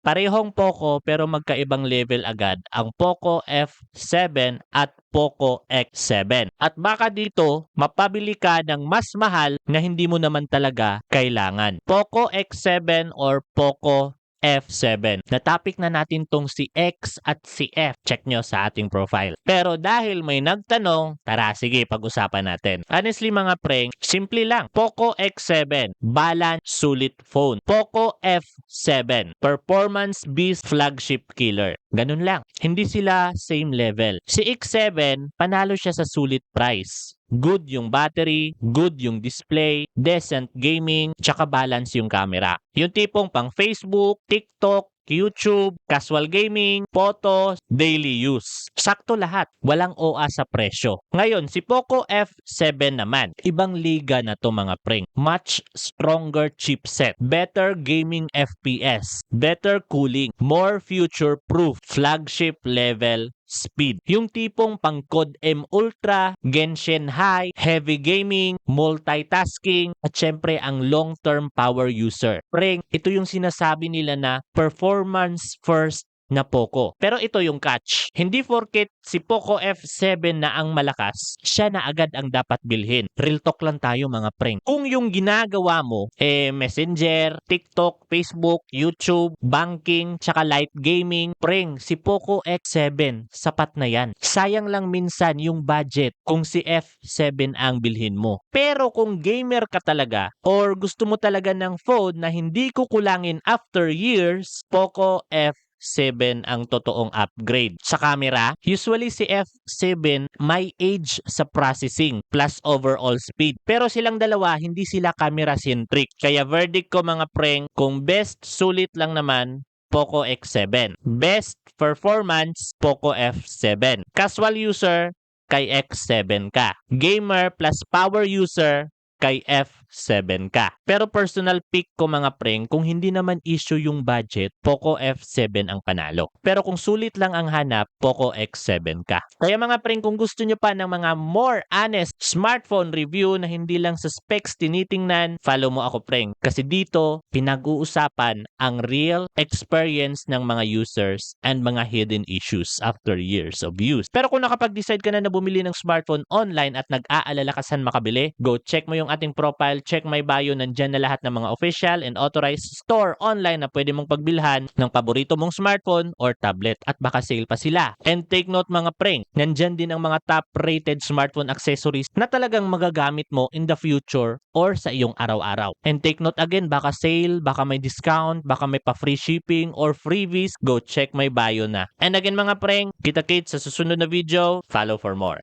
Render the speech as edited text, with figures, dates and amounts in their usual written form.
Parehong Poco pero magkaibang level agad ang Poco F7 at Poco X7. At baka dito, mapabili ka ng mas mahal na hindi mo naman talaga kailangan. Poco X7 or Poco F7. Na-topic na natin tong si X at si F. Check nyo sa ating profile. Pero dahil may nagtanong, tara sige pag-usapan natin. Honestly mga preng, simple lang. Poco X7, balance, sulit phone. Poco F7, performance beast, flagship killer. Ganun lang. Hindi sila same level. Si X7, panalo siya sa sulit price. Good yung battery, good yung display, decent gaming, tsaka balance yung camera. Yung tipong pang Facebook, TikTok, YouTube, casual gaming, photos, daily use. Sakto lahat. Walang OA sa presyo. Ngayon, si Poco F7 naman. Ibang liga na to mga preng. Much stronger chipset. Better gaming FPS. Better cooling. More future-proof. Flagship level speed. Yung tipong pang COD M Ultra, Genshin High, heavy gaming, multitasking, at syempre ang long-term power user. Preng, ito yung sinasabi nila na performance first na Poco. Pero ito yung catch. Hindi porket si Poco F7 na ang malakas, siya na agad ang dapat bilhin. Real talk lang tayo mga preng. Kung yung ginagawa mo, Messenger, TikTok, Facebook, YouTube, banking, tsaka light gaming, preng, si Poco X7, sapat na yan. Sayang lang minsan yung budget kung si F7 ang bilhin mo. Pero kung gamer ka talaga, or gusto mo talaga ng phone na hindi kukulangin after years, Poco F7 ang totoong upgrade. Sa camera, usually si F7 may age sa processing plus overall speed. Pero silang dalawa, hindi sila camera-centric. Kaya verdict ko mga preng, kung best sulit lang naman, Poco X7. Best performance, Poco F7. Casual user, kay X7 ka. Gamer plus power user, kay F7 ka. Pero personal pick ko mga preng, kung hindi naman issue yung budget, Poco F7 ang panalo. Pero kung sulit lang ang hanap, Poco X7 ka. Kaya mga preng, kung gusto nyo pa ng mga more honest smartphone review na hindi lang sa specs tinitingnan, follow mo ako preng. Kasi dito, pinag-uusapan ang real experience ng mga users and mga hidden issues after years of use. Pero kung nakapag-decide ka na bumili ng smartphone online at nag-aalala ka saan makabili, go check mo yung ating profile, check my bio, nandyan na lahat ng mga official and authorized store online na pwede mong pagbilhan ng paborito mong smartphone or tablet at baka sale pa sila. And take note mga preng, nandyan din ang mga top rated smartphone accessories na talagang magagamit mo in the future or sa iyong araw-araw. And take note again, baka sale, baka may discount, baka may pa-free shipping or freebies, go check my bio na. And again mga preng, kita-kits sa susunod na video, follow for more.